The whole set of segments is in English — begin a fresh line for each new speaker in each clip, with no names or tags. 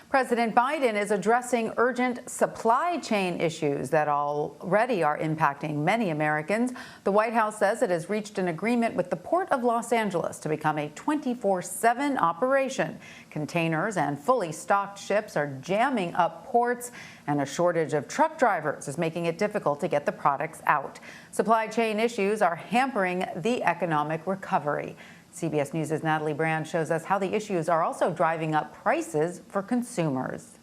President Biden is addressing urgent supply chain issues that already are impacting many Americans. The White House says it has reached an agreement with the Port of Los Angeles to become a 24/7 operation. Containers and fully stocked ships are jamming up ports, and a shortage of truck drivers is making it difficult to get the products out. Supply chain issues are hampering the economic recovery. CBS News' Natalie Brand shows us how the issues are also driving up prices for consumers.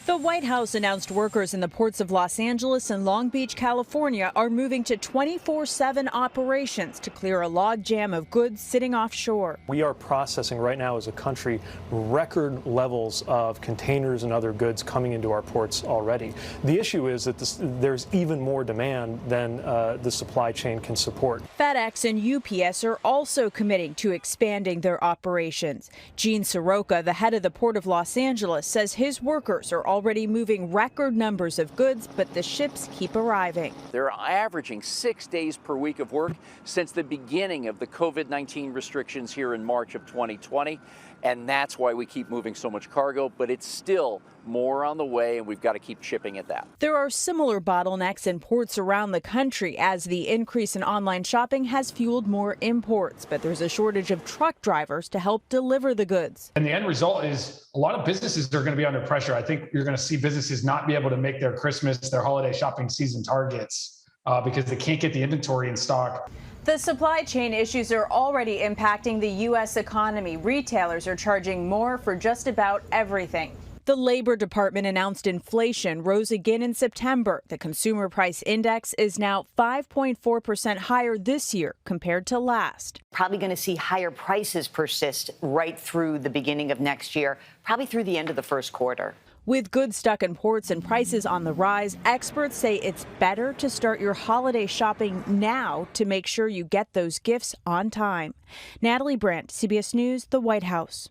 The White House announced workers in the ports of Los Angeles and Long Beach, California are moving to 24/7 operations to clear a logjam of goods sitting offshore.
We are processing right now as a country record levels of containers and other goods coming into our ports already. The issue is that there's even more demand than the supply chain can support.
FedEx and UPS are also committing to expanding their operations. Gene Soroka, the head of the Port of Los Angeles, says his workers are already moving record numbers of goods, but the ships keep arriving.
They're averaging 6 days per week of work since the beginning of the COVID-19 restrictions here in March of 2020. And that's why we keep moving so much cargo, but it's still more on the way, and we've got to keep shipping at that.
There are similar bottlenecks in ports around the country as the increase in online shopping has fueled more imports, but there's a shortage of truck drivers to help deliver the goods.
And the end result is a lot of businesses are going to be under pressure. I think you're going to see businesses not be able to make their Christmas, their holiday shopping season targets because they can't get the inventory in stock.
The supply chain issues are already impacting the U.S. economy. Retailers are charging more for just about everything. The Labor Department announced inflation rose again in September. The Consumer Price Index is now 5.4% higher this year compared to last.
Probably going to see higher prices persist right through the beginning of next year, probably through the end of the first quarter.
With goods stuck in ports and prices on the rise, experts say it's better to start your holiday shopping now to make sure you get those gifts on time. Natalie Brand, CBS News, the White House.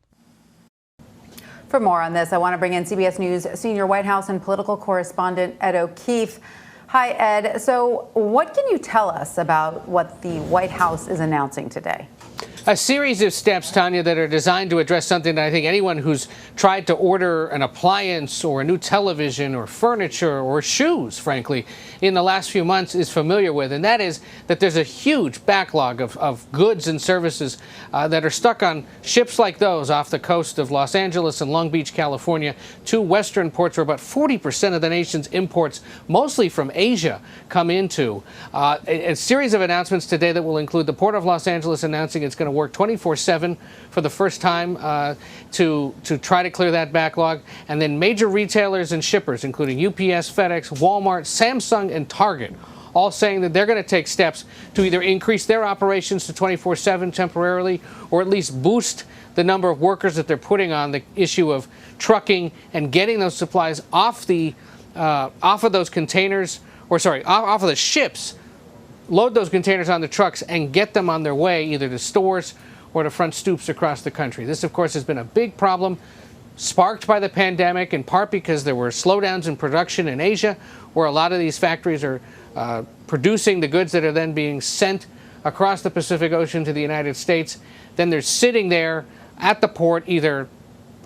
For more on this, I want to bring in CBS News senior White House and political correspondent Ed O'Keefe. Hi, Ed. So what can you tell us about what the White House is announcing today?
A series of steps, Tanya, that are designed to address something that I think anyone who's tried to order an appliance or a new television or furniture or shoes, frankly, in the last few months is familiar with. And that is that there's a huge backlog of goods and services that are stuck on ships like those off the coast of Los Angeles and Long Beach, California, two western ports where about 40% of the nation's imports, mostly from Asia, come into. A series of announcements today that will include the Port of Los Angeles announcing it's going to work 24/7 for the first time to try to clear that backlog. And then major retailers and shippers, including UPS, FedEx, Walmart, Samsung, and Target, all saying that they're going to take steps to either increase their operations to 24/7 temporarily or at least boost the number of workers that they're putting on the issue of trucking and getting those supplies off of those containers, off of the ships, load those containers on the trucks and get them on their way either to stores or to front stoops across the country. This, of course, has been a big problem sparked by the pandemic, in part because there were slowdowns in production in Asia, where a lot of these factories are producing the goods that are then being sent across the Pacific Ocean to the United States. Then they're sitting there at the port, either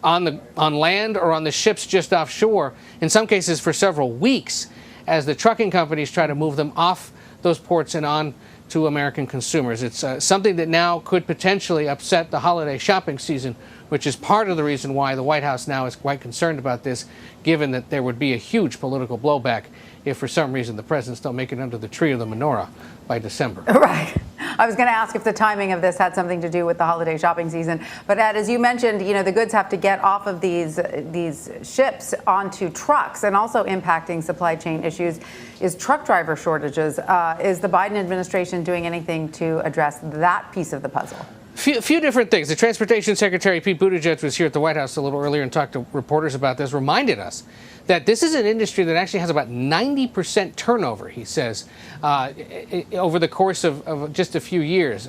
on land or on the ships just offshore, in some cases for several weeks, as the trucking companies try to move them off those ports and on to American consumers. It's something that now could potentially upset the holiday shopping season, which is part of the reason why the White House now is quite concerned about this, given that there would be a huge political blowback if for some reason the presidents don't make it under the tree or the menorah by December.
Right. I was going to ask if the timing of this had something to do with the holiday shopping season. But Ed, as you mentioned, the goods have to get off of these ships onto trucks, and also impacting supply chain issues is truck driver shortages. Is the Biden administration doing anything to address that piece of the puzzle?
Few different things. The Transportation Secretary, Pete Buttigieg, was here at the White House a little earlier and talked to reporters about this, reminded us that this is an industry that actually has about 90% turnover, he says, over the course of just a few years.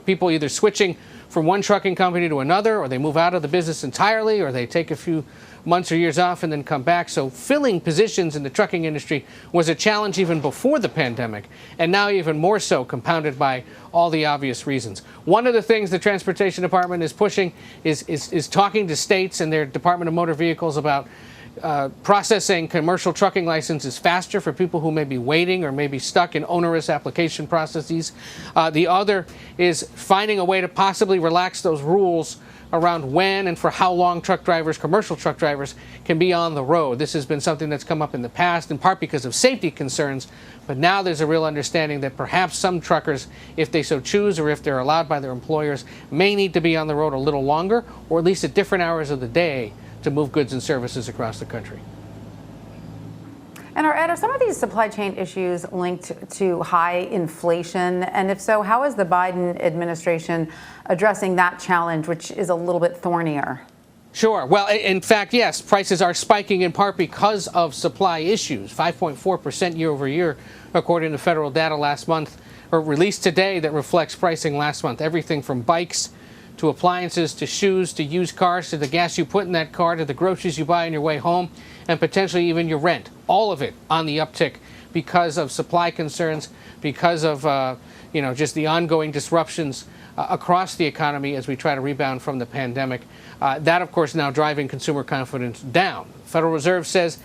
People either switching from one trucking company to another, or they move out of the business entirely, or they take a few months or years off and then come back. So filling positions in the trucking industry was a challenge even before the pandemic, and now even more so, compounded by all the obvious reasons. One of the things the Transportation Department is pushing is talking to states and their Department of Motor Vehicles about processing commercial trucking licenses faster for people who may be waiting or may be stuck in onerous application processes. The other is finding a way to possibly relax those rules around when and for how long truck drivers, commercial truck drivers, can be on the road. This has been something that's come up in the past, in part because of safety concerns, but now there's a real understanding that perhaps some truckers, if they so choose or if they're allowed by their employers, may need to be on the road a little longer, or at least at different hours of the day, to move goods and services across the country.
And are some of these supply chain issues linked to high inflation? And if so, how is the Biden administration addressing that challenge, which is a little bit thornier?
Sure. Well, in fact, yes, prices are spiking in part because of supply issues, 5.4% year over year, according to federal data last month, or released today, that reflects pricing last month. Everything from bikes to appliances, to shoes, to used cars, to the gas you put in that car, to the groceries you buy on your way home, and potentially even your rent. All of it on the uptick because of supply concerns, because of just the ongoing disruptions across the economy as we try to rebound from the pandemic. That, of course, now driving consumer confidence down. Federal Reserve says,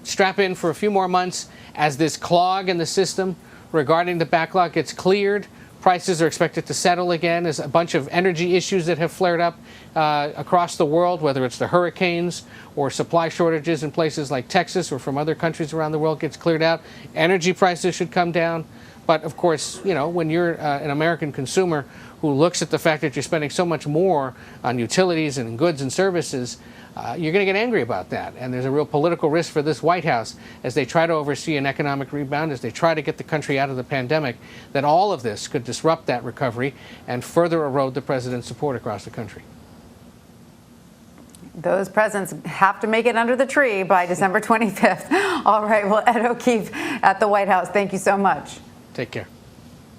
strap in for a few more months as this clog in the system regarding the backlog gets cleared. Prices are expected to settle again as a bunch of energy issues that have flared up across the world, whether it's the hurricanes or supply shortages in places like Texas or from other countries around the world, gets cleared out. Energy prices should come down. But of course, when you're an American consumer who looks at the fact that you're spending so much more on utilities and goods and services, you're going to get angry about that. And there's a real political risk for this White House as they try to oversee an economic rebound, as they try to get the country out of the pandemic, that all of this could disrupt that recovery and further erode the president's support across the country.
Those presents have to make it under the tree by December 25th. All right. Well, Ed O'Keefe at the White House, thank you so much.
Take care.